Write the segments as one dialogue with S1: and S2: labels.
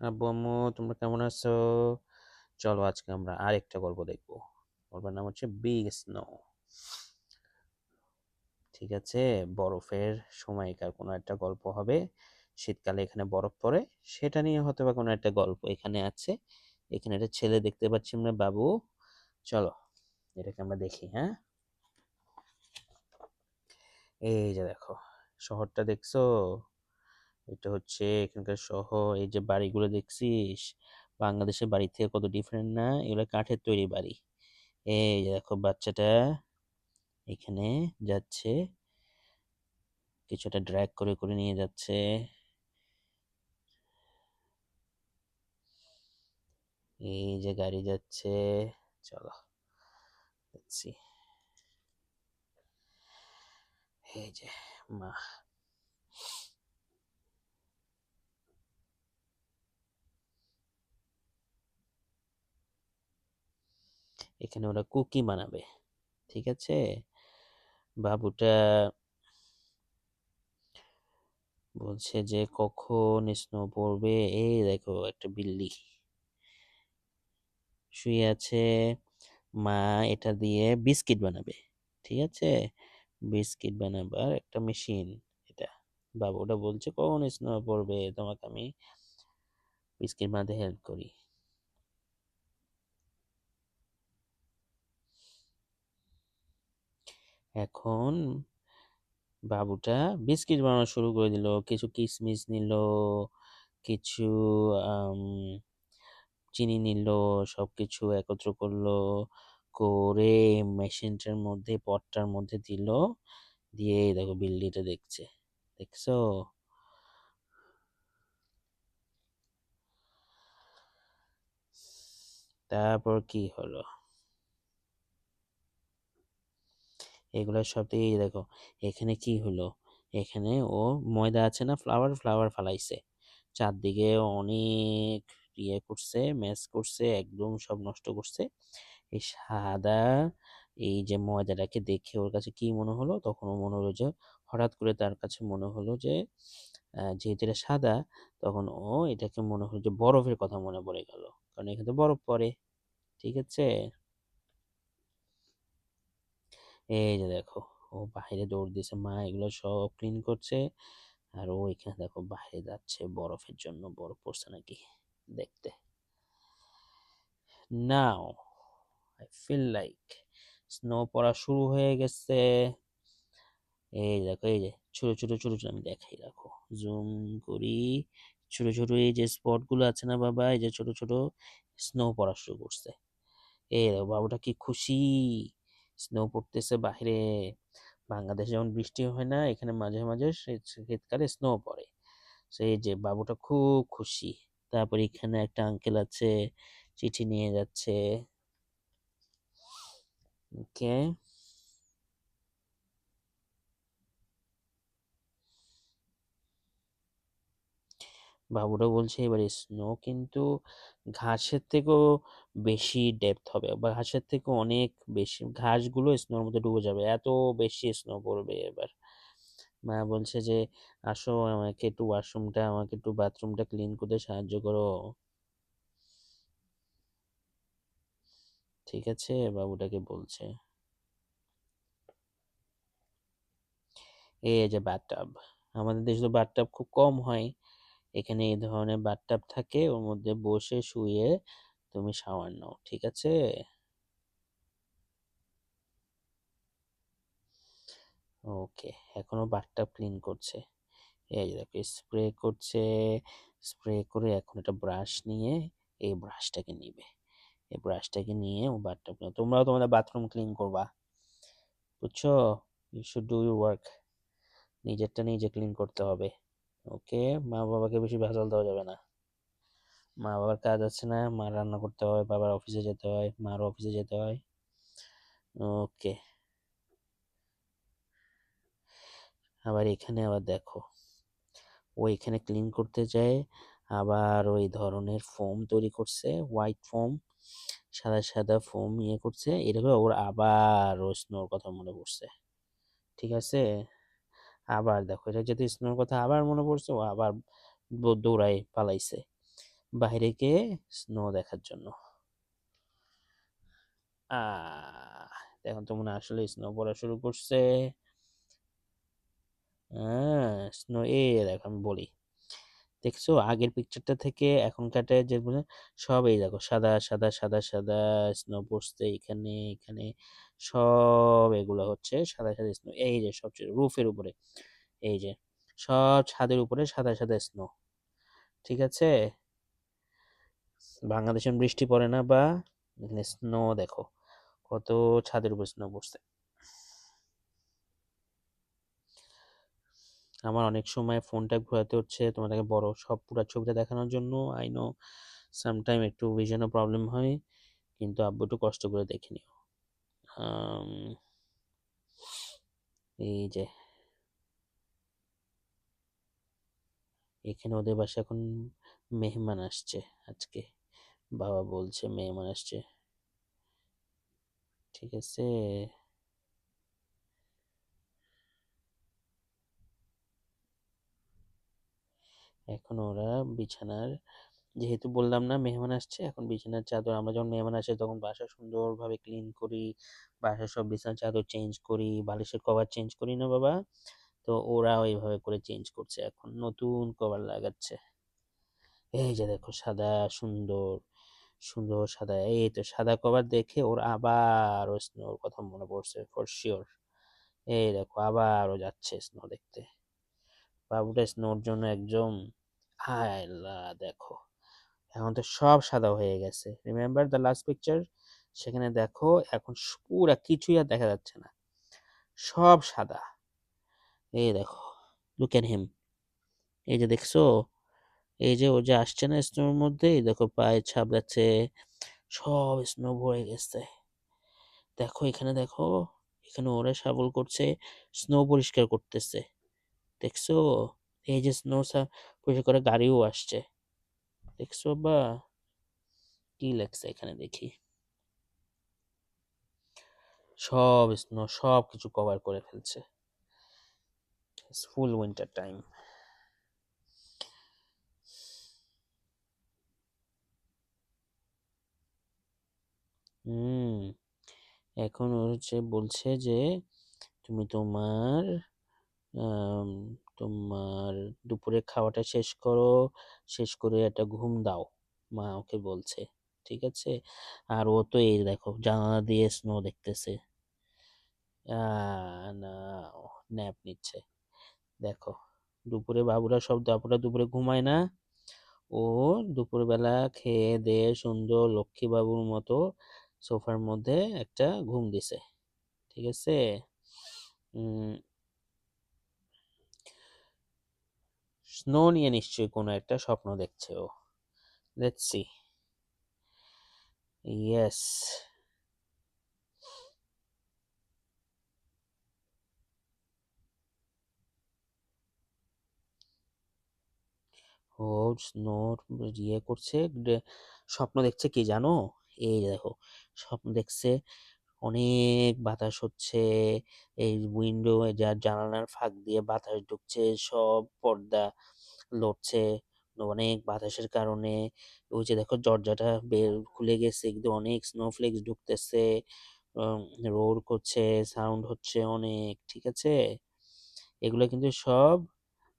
S1: আব্বু আম্মু তোমরা কেমন আছো? চলো আজকে আমরা আরেকটা গল্প দেখবো। গল্পের নাম হচ্ছে বিগ স্নো। ঠিক আছে, বরফের সময়কার কোনো একটা গল্প হবে। শীতকালে এখানে বরফ পড়ে, সেটা নিয়ে হয়তো বা কোনো একটা গল্প এখানে আছে। এখানে একটা ছেলে দেখতে পাচ্ছি আমরা, বাবু। চলো এটাকে আমরা দেখি, হ্যাঁ। এই যে দেখো, শহরটা দেখছো? এটা হচ্ছে এখানকার শহর। এই যে বাড়িগুলো দেখছিস, বাংলাদেশের বাড়ি থেকে কত ডিফারেন্ট না? এগুলো কাঠের তৈরি বাড়ি। এই যে দেখো বাচ্চাটা এখানে যাচ্ছে, কিছুটা ড্র্যাগ করে করে নিয়ে যাচ্ছে। এই যে গাড়ি যাচ্ছে, চলো দেখছি। এই যে মা, এখানে ওরা কুকি বানাবে। ঠিক আছে, বাবুটা বলছে যে কখন স্নো পড়বে। এই দেখো একটা বিল্লি শুয়ে আছে, মা এটা দিয়ে বিস্কিট বানাবে। ঠিক আছে, বিস্কিট বানাবার একটা মেশিন এটা। বাবুটা বলছে কখন স্নো পড়বে, তোমাকে আমি বিস্কিট বানাতে হেল্প করি। এখন বাবুটা বিস্কিট বানানো শুরু করে দিল, কিছু কিশমিশ নিল, কিছু আম, চিনি নিল, সবকিছু একত্র করলো, করে মেশিনটার মধ্যে পটটার মধ্যে দিল। দিয়ে এই দেখো বিল্লিটা দেখছে, দেখছো? তারপর কি হলো, এগুলো সব দিয়ে এই দেখো এখানে কি হলো। এখানে ও ময়দা আছে না, ফ্লাওয়ার ফ্লাওয়ার ফালাইছে চারদিকে, অনেক ইয়ে করছে, ম্যাচ করছে, একদম সব নষ্ট করছে। এই সাদা, এই যে ময়দাটাকে দেখে ওর কাছে কি মনে হলো, তখন ও মনে হলো যে, হঠাৎ করে তার কাছে মনে হলো যে যেহেতু এটা সাদা, তখন ও এটাকে মনে হলো যে বরফের কথা মনে পড়ে গেল, কারণ এখানে তো বরফ পড়ে। ঠিক আছে, এই যে দেখো ও বাইরে দৌড় দিছে, মা এগুলো সব ক্লিন করছে। আর ও এখানে দেখো বাইরে যাচ্ছে বরফের জন্য, বরফ পড়ছে নাকি দেখতে। Now I feel like snow পড়া শুরু হয়ে গেছে। এই দেখো, এই যে ছোট ছোট ছোট ছোট, আমি দেখাই, রাখো জুম করি। ছোট ছোট এই যে স্পট গুলো আছে না বাবা, এই যে ছোট ছোট স্নো পড়া শুরু করছে। এই দেখো বাবুটা কি খুশি, স্নো পড়তেছে বাইরে। বাংলাদেশে যেমন বৃষ্টি হয় না, এখানে মাঝে মাঝে শীতকালে স্নো পড়ে। সেই যে বাবুটা খুব খুশি। তারপর এখানে একটা আঙ্কেল আছে, চিঠি নিয়ে যাচ্ছে। ওকে, বাবুরা বলছে এবারে স্নো কিন্তু ঘাসের থেকেও বেশি ডেপথ হবে, বা ঘাসের থেকে অনেক বেশি, ঘাসগুলো স্নোর মধ্যে ডুবে যাবে, এত বেশি স্নো পড়বে এবার। মা বলছে যে আসো, আমাকে একটু ওয়াশরুমটা, আমাকে একটু বাথরুমটা ক্লিন করতে সাহায্য করো। ঠিক আছে, বাবুটাকে বলছে। এই যে বাথটাব, আমাদের দেশে তো বাথটাব খুব কম হয়, এখানে এই ধরনের বাথটাব থাকে, ওর মধ্যে বসে শুয়ে তুমি শাওয়ার নাও। ঠিক আছে, ওকে। এখনো বাথটাব ক্লিন করছে। এই যে দেখো স্প্রে করছে, স্প্রে করে এখন একটা ব্রাশ নিয়ে এই ব্রাশটাকে নিবে। এই ব্রাশটাকে নিয়ে ও বাথটাব, তোমরাও তোমাদের বাথরুম ক্লিন করবা, বুঝছো? You should do your work, নিজেরটা নিজে ক্লিন করতে হবে। ওকে, মা বাবাকে বেশি ভেজাল দেওয়া যাবে না। মা বাবার কাজ আছে না, মা রান্না করতে হয়, বাবার অফিসে যেতে হয়, মারও অফিসে যেতে হয়। ওকে, আবার এখানে আবার দেখো, ও এখানে ক্লিন করতে যায়, আবার ওই ধরনের ফোম তৈরি করছে, হোয়াইট ফোম, সাদা সাদা ফোম ইয়ে করছে, এরকম ওর আবার ও স্নোর কথা মনে পড়ছে। ঠিক আছে, আবার দেখো, এটা যদি স্নোর কথা আবার মনে পড়ছে, ও আবার দৌড়ায় পালাইছে। বাইরে গিয়ে স্নো দেখার জন্য। আহ এখন তো মনে হয় আসলে স্নো পড়া শুরু করছে। স্নো দেখো আমি বলি, দেখছো আগের পিকচারটা থেকে এখনকারটা যেগুলো সব এই দেখো সাদা সাদা সাদা সাদা স্নো পড়ছে এখানে এখানে, সব এগুলো হচ্ছে সাদা সাদা স্নো। এই যে সবচেয়ে রুফের উপরে, এই যে সব ছাদের উপরে সাদা সাদা স্নো। ঠিক আছে, বাংলাদেশে বৃষ্টি পড়ে না বা এখানে স্নো দেখো কত ছাদের উপর স্নো পড়ছে। আমার অনেক সময় ফোনটা ঘোরাতে হচ্ছে তোমাদেরকে বড় সব পুরো ছবিটা দেখানোর জন্য। আই নো সামটাইম একটু ভিশনও প্রবলেম হয়, কিন্তু আব্বু একটু কষ্ট করে দেখে নিও। আম, এই যে এখানে ওদের বাসায় এখন মেহমান আসছে আজকে, বাবা বলছে মেহমান আসছে। ঠিক আছে, এখন ওরা বিছানার, যেহেতু বললাম না মেহমান আসছে, এখন বিছানার চাদর, আমরা যখন মেহমান আসে তখন বাসা সুন্দরভাবে ক্লিন করি, বাসার সব বিছানার চাদর চেঞ্জ করি, বালিশের কভার চেঞ্জ করি না বাবা? তো ওরা ওইভাবে করে চেঞ্জ করছে, এখন নতুন কভার লাগাচ্ছে। এই যে দেখো সাদা, সুন্দর সুন্দর সাদা, এই তো সাদা কভার দেখে ওর আবারও স্নোর কথা মনে পড়ছে ফর শিওর। এই দেখো আবারও যাচ্ছে স্নো দেখতে, বাবুটা স্নোর জন্য একদম হায় আল্লাহ দেখো, এখন তো সব সাদা হয়ে গেছে। রিমেম্বার দ্য লাস্ট পিকচার, সেখানে দেখো এখন পুরা কিছুই আর দেখা যাচ্ছে না, সব সাদা। এই দেখো, লুক এট হিম, এই যে দেখছো, এই যে ও যে আসছে না স্নোর মধ্যে, এই দেখো পায়ে ছাপ যাচ্ছে, সব স্নো ভরে গেছে। দেখো এখানে দেখো, এখানে ওরা শাবল করছে, স্নো পরিষ্কার করতেছে, দেখছো? এই যে স্নো পরিষ্কার করে গাড়িও আসছে, দেখছো বা? কি লেখছে এখানে দেখি, সব স্নো সব কিছু কভার করে ফেলছে, ফুল উইন্টার টাইম। হুম, এখন ও হচ্ছে বলছে যে তুমি তোমার আম, তোমার দুপুরে খাওয়াটা শেষ করো, শেষ করে একটা ঘুম দাও, মা ওকে বলছে। ঠিক আছে, আর ও তো এই দেখো জানালা দিয়ে স্নো দেখতেছে, না, ন্যাপ নিচ্ছে। দেখো দুপুরে বাবুরা সব বাবুরা দুপুরে ঘুমায় না, ও দুপুরবেলা খেয়ে দিয়ে সুন্দর লক্ষ্মী বাবুর মতো সোফার মধ্যে একটা ঘুম দিছে। ঠিক আছে, উম স্নো নিয়ে নিশ্চয়ই কোনো একটা স্বপ্ন দেখছে ও। Let's see. ইয়েস, ও স্নোর ইয়ে করছে, স্বপ্ন দেখছে কি জানো? এই দেখো স্বপ্ন দেখছে অনেক বাতাস হচ্ছে, এই উইন্ডো যার জানালার ফাঁক দিয়ে বাতাস ঢুকছে, সব পর্দা লড়ছে অনেক বাতাসের কারণে। ওই যে দেখো দরজাটা বের খুলে গেছে, কিন্তু অনেক স্নোফ্লেক্স ঢুকতেছে, রোর করছে, সাউন্ড হচ্ছে অনেক। ঠিক আছে, এগুলো কিন্তু সব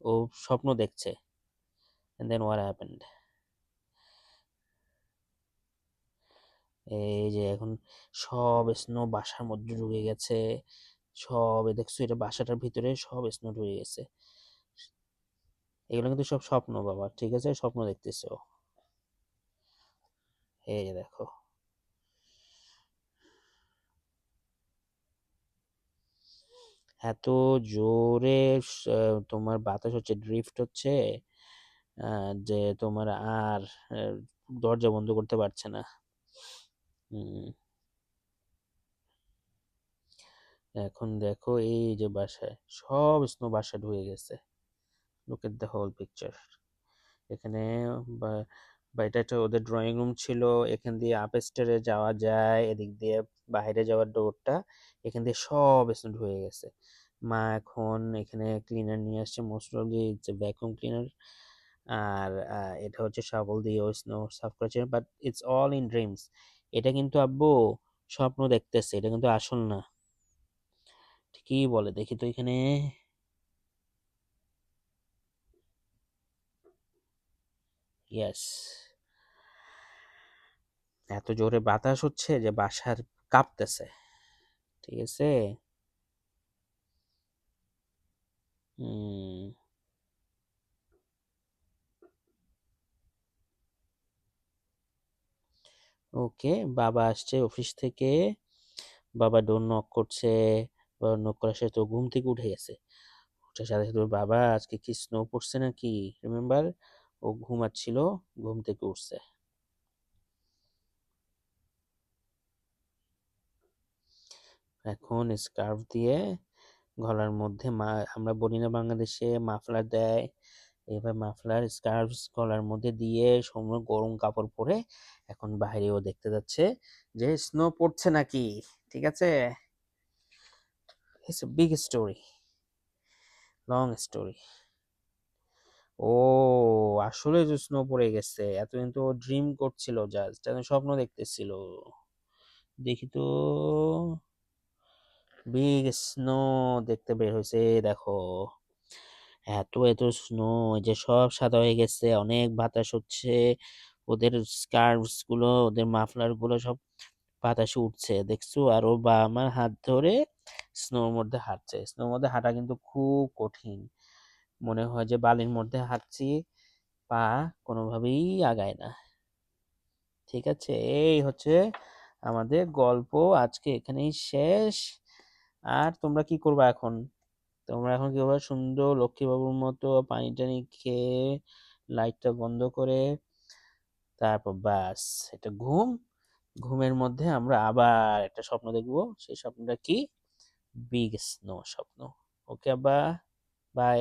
S1: ও স্বপ্ন দেখছে। and then what happened, এই যে এখন সব স্নো বাসার মধ্যে ঢুকে গেছে, সব দেখছো এটা বাসাটার ভিতরে সব স্নো ঢুকে গেছে। এগুলো কিন্তু সব স্বপ্ন বাবা, ঠিক আছে, স্বপ্ন দেখতেছো। এই যে দেখো, এত জোরে তোমার বাতাস হচ্ছে, ড্রিফট হচ্ছে, যে তোমার আর দরজা বন্ধ করতে পারছে না। হুম, এখন দেখো এই যে বাসায় সব স্নো বাসায় ঢুকে গেছে, look at the whole picture. এখানে বা বা এটা একটা ওদের ড্রয়িং রুম ছিল, এখান দিয়ে আপস্টেয়ারে যাওয়া যায়, এদিক দিয়ে বাইরে যাওয়ার ডোরটা, এখান দিয়ে সব স্নো ঢুকে গেছে। মা এখন এখানে ক্লিনার নিয়ে আসছে, most probably it's vacuum cleaner, আর এটা হচ্ছে শাবল দিয়ে স্নো সাফ করেছে, but it's all in dreams. এটা কিন্তু আব্বু স্বপ্ন দেখতেছে, এটা কিন্তু আসল না। ঠিকই বলে, দেখি তো এখানে। ইয়েস, এত জোরে বাতাস হচ্ছে যে বাসার কাঁপতেছে। ঠিক আছে। হুম। ওকে, বাবা আসছে অফিস থেকে। বাবা ডোর নক করছে। বাবা নক করার সাথে তো ঘুম থেকে উঠে গেছে। ওঠার সাথে সাথে ওর বাবা আজকে কি স্নো পড়ছে নাকি রিমেম্বার, ও ঘুমাচ্ছিল, ঘুম থেকে উঠছে। এখন স্কার্ফ দিয়ে গলার মধ্যে আমরা বলি না বাংলাদেশে মাফলার দেয়, এবার মাফলার স্কার্ফ গলার মধ্যে দিয়ে সময় গরম কাপড় পরে এখন বাইরেও দেখতে যাচ্ছে যে স্নো পড়ছে নাকি। ঠিক আছে। It's a big story, long story. ও আসলে যে স্নো পড়ে গেছে, এতদিন তো ড্রিম করছিল, জাস্ট স্বপ্ন দেখতেছিল। দেখি তো, বিগ স্নো দেখতে বের হয়েছে, দেখো। এত এত স্নো, যে সব সাদা হয়ে গেছে, অনেক বাতাস হচ্ছে, ওদের স্কার্ফস গুলো, ওদের মাফলার গুলো সব বাতাসে উঠছে, দেখছো। আর ও বা আমার হাত ধরে স্নোর মধ্যে হাঁটছে। স্নোর মধ্যে হাঁটা কিন্তু খুব কঠিন, মনে হয় যে বালির মধ্যে হাঁটছি, পা কোনোভাবেই আগায় না। ঠিক আছে, এই হচ্ছে আমাদের গল্প, আজকে এখানেই শেষ। আর তোমরা কি করবা এখন? তোমরা এখন কি করবা, সুন্দর লক্ষ্মীবাবুর মতো পানি টানি খেয়ে লাইটটা বন্ধ করে তারপর বাস এটা ঘুম। ঘুমের মধ্যে আমরা আবার একটা স্বপ্ন দেখবো, সেই স্বপ্নটা কি? বিগ স্নো স্বপ্ন। ওকে আব্বা, বাই।